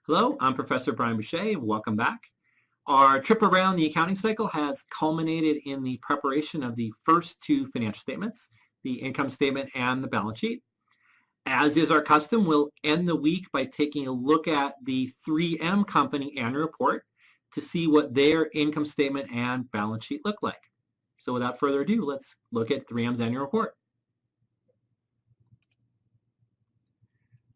Hello, I'm Professor Brian Boucher. Welcome back. Our trip around the accounting cycle has culminated in the preparation of the first two financial statements, the income statement and the balance sheet. As is our custom, we'll end the week by taking a look at the 3M Company annual report to see what their income statement and balance sheet look like. So without further ado, let's look at 3M's annual report.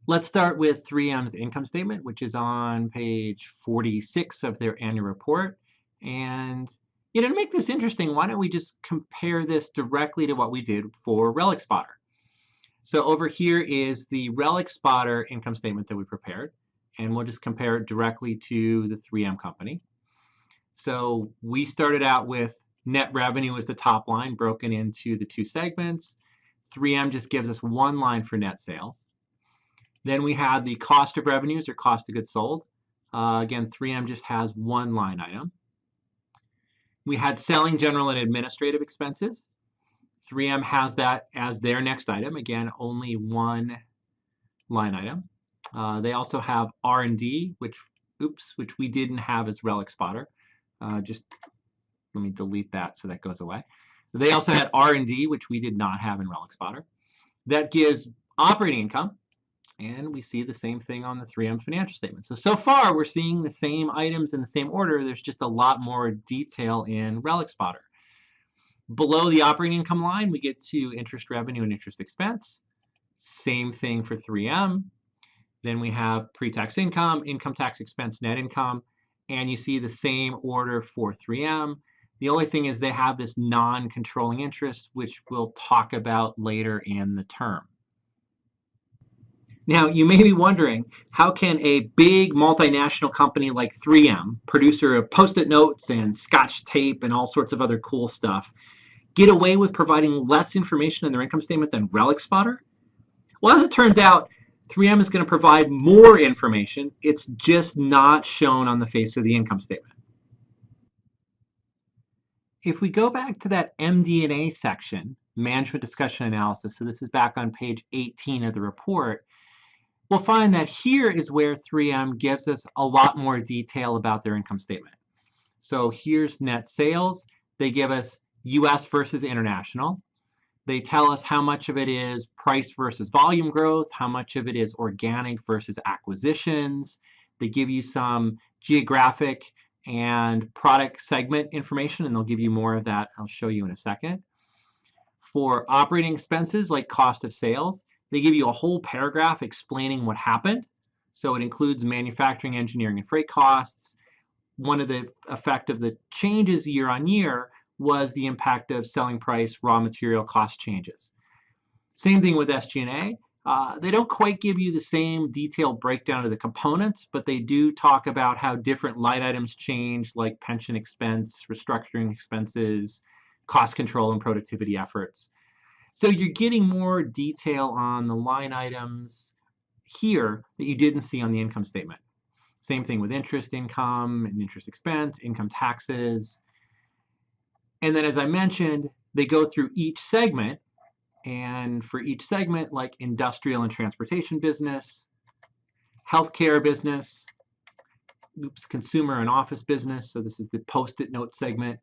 Let's start with 3M's income statement, which is on page 46 of their annual report. And to make this interesting, why don't we just compare this directly to what we did for Relic Spotter? So over here is the Relic Spotter income statement that we prepared, and we'll just compare it directly to the 3M company. So we started out with net revenue as the top line, broken into the two segments. 3M just gives us one line for net sales. Then we had the cost of revenues or cost of goods sold. Again, 3M just has one line item. We had selling, general, and administrative expenses. 3M has that as their next item. Again, only one line item. They also have R&D, which we didn't have as Relic Spotter. Just let me delete that so that goes away. They also had R&D, which we did not have in Relic Spotter. That gives operating income. And we see the same thing on the 3M financial statement. So far, we're seeing the same items in the same order. There's just a lot more detail in Relic Spotter. Below the operating income line, we get to interest revenue and interest expense. Same thing for 3M. Then we have pre-tax income, income tax expense, net income. And you see the same order for 3M. The only thing is they have this non-controlling interest, which we'll talk about later in the term. Now, you may be wondering, how can a big multinational company like 3M, producer of Post-it notes and Scotch tape and all sorts of other cool stuff, get away with providing less information in their income statement than Relic Spotter? Well, as it turns out, 3M is going to provide more information. It's just not shown on the face of the income statement. If we go back to that MD&A section, Management Discussion Analysis, so this is back on page 18 of the report, we'll find that here is where 3M gives us a lot more detail about their income statement. So here's net sales. They give us US versus international. They tell us how much of it is price versus volume growth, how much of it is organic versus acquisitions. They give you some geographic and product segment information, and they'll give you more of that. I'll show you in a second. For operating expenses like cost of sales, they give you a whole paragraph explaining what happened. So it includes manufacturing, engineering, and freight costs. One of the effect of the changes year on year was the impact of selling price, raw material cost changes. Same thing with SG&A. They don't quite give you the same detailed breakdown of the components, but they do talk about how different line items change, like pension expense, restructuring expenses, cost control, and productivity efforts. So you're getting more detail on the line items here that you didn't see on the income statement. Same thing with interest income and interest expense, income taxes. And then as I mentioned, they go through each segment. And for each segment, like industrial and transportation business, healthcare business, consumer and office business. So this is the Post-it note segment.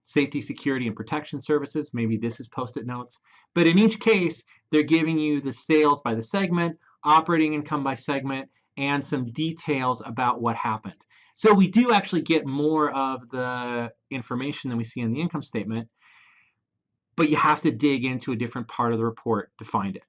Safety, security, and protection services. Maybe this is Post-it notes. But in each case, they're giving you the sales by the segment, operating income by segment, and some details about what happened. So we do actually get more of the information than we see in the income statement, but you have to dig into a different part of the report to find it.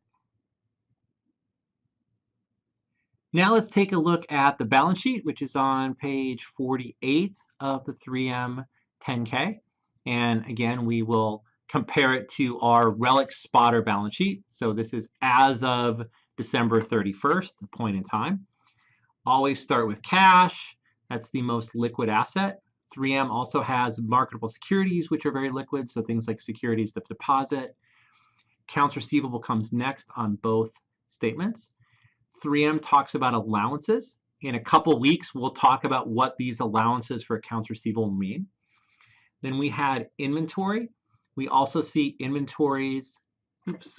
Now let's take a look at the balance sheet, which is on page 48 of the 3M 10K. And again, we will compare it to our Relic Spotter balance sheet. So this is as of December 31st, the point in time. Always start with cash. That's the most liquid asset. 3M also has marketable securities, which are very liquid, so things like securities of deposit. Accounts receivable comes next on both statements. 3M talks about allowances. In a couple weeks, we'll talk about what these allowances for accounts receivable mean. Then we had inventory. We also see inventories.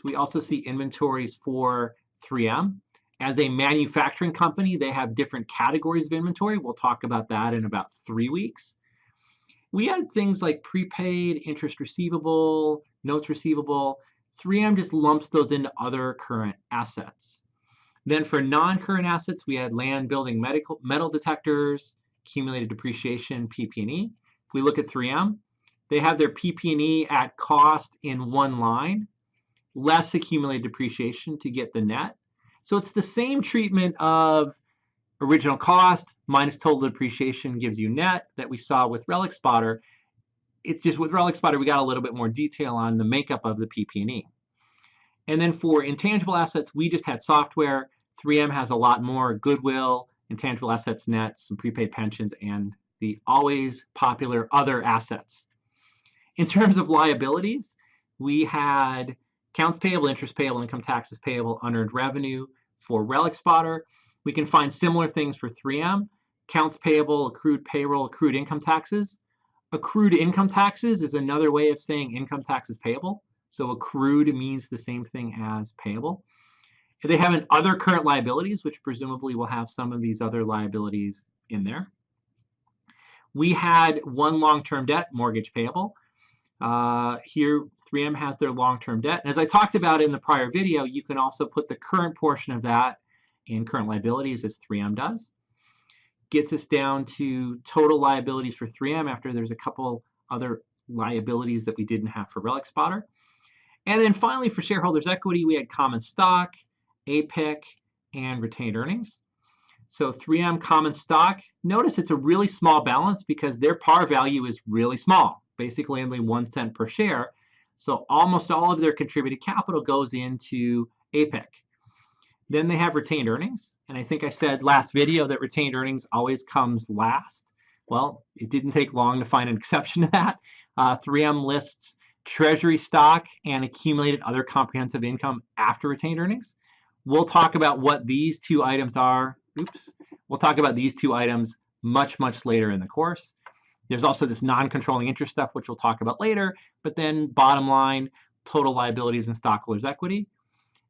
We also see inventories for 3M, As a manufacturing company, they have different categories of inventory. We'll talk about that in about 3 weeks. We had things like prepaid, interest receivable, notes receivable. 3M just lumps those into other current assets. Then for non-current assets, we had land, building, metal detectors, accumulated depreciation, PP&E. If we look at 3M, they have their PP&E at cost in one line, less accumulated depreciation to get the net. So it's the same treatment of original cost minus total depreciation gives you net that we saw with Relic Spotter. It's just with Relic Spotter, we got a little bit more detail on the makeup of the PP&E. And then for intangible assets, we just had software. 3M has a lot more: goodwill, intangible assets net, some prepaid pensions, and the always popular other assets. In terms of liabilities, we had accounts payable, interest payable, income taxes payable, unearned revenue. For Relic Spotter, we can find similar things for 3M: accounts payable, accrued payroll, accrued income taxes. Accrued income taxes is another way of saying income taxes payable. So accrued means the same thing as payable. They have an other current liabilities, which presumably will have some of these other liabilities in there. We had one long-term debt, mortgage payable. Here, 3M has their long-term debt. And as I talked about in the prior video, you can also put the current portion of that in current liabilities, as 3M does. Gets us down to total liabilities for 3M after there's a couple other liabilities that we didn't have for Relic Spotter. And then finally, for shareholders' equity, we had common stock, APIC, and retained earnings. So 3M common stock, notice it's a really small balance because their par value is really small, basically only 1 cent per share. So almost all of their contributed capital goes into APIC. Then they have retained earnings. And I think I said last video that retained earnings always comes last. Well, it didn't take long to find an exception to that. 3M lists treasury stock and accumulated other comprehensive income after retained earnings. We'll talk about what these two items are. We'll talk about these two items much, much later in the course. There's also this non-controlling interest stuff, which we'll talk about later. But then bottom line, total liabilities and stockholders' equity.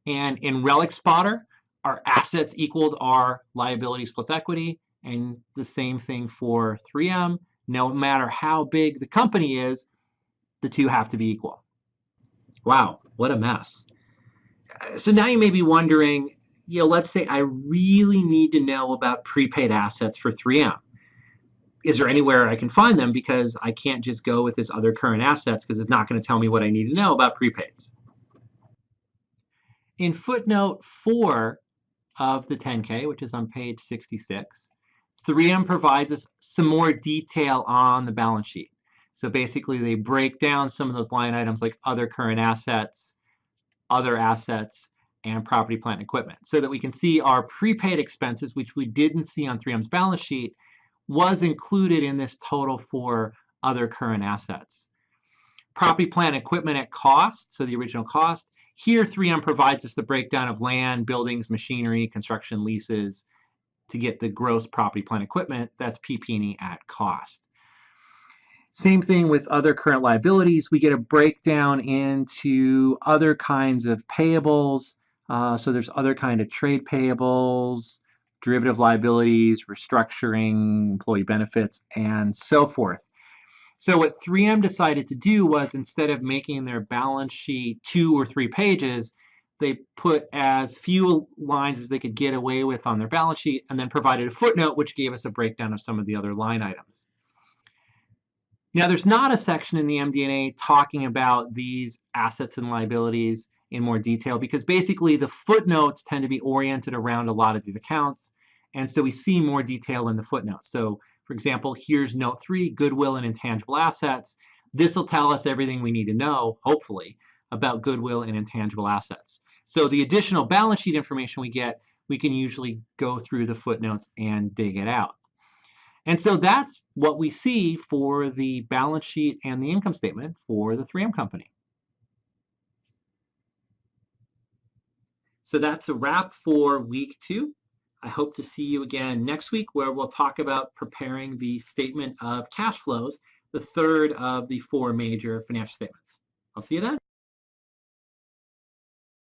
And in Relic Spotter, our assets equaled our liabilities plus equity. And the same thing for 3M. No matter how big the company is, the two have to be equal. Wow, what a mess. So now you may be wondering, let's say I really need to know about prepaid assets for 3M. Is there anywhere I can find them? Because I can't just go with this other current assets because it's not going to tell me what I need to know about prepaids. In footnote 4 of the 10K, which is on page 66, 3M provides us some more detail on the balance sheet. So basically, they break down some of those line items like other current assets, other assets, and property, plant, and equipment, so that we can see our prepaid expenses, which we didn't see on 3M's balance sheet, was included in this total for other current assets. Property, plant, and equipment at cost, so the original cost. Here, 3M provides us the breakdown of land, buildings, machinery, construction leases to get the gross property, plant, equipment. That's PP&E at cost. Same thing with other current liabilities. We get a breakdown into other kinds of payables. So there's other kind of trade payables, derivative liabilities, restructuring, employee benefits, and so forth. So what 3M decided to do was, instead of making their balance sheet 2 or 3 pages, they put as few lines as they could get away with on their balance sheet and then provided a footnote which gave us a breakdown of some of the other line items. Now, there's not a section in the MD&A talking about these assets and liabilities in more detail because basically the footnotes tend to be oriented around a lot of these accounts. And so we see more detail in the footnotes. So, for example, here's note 3, goodwill and intangible assets. This will tell us everything we need to know, hopefully, about goodwill and intangible assets. So the additional balance sheet information we get, we can usually go through the footnotes and dig it out. And so that's what we see for the balance sheet and the income statement for the 3M company. So that's a wrap for week 2. I hope to see you again next week, where we'll talk about preparing the statement of cash flows, the third of the 4 major financial statements. I'll see you then.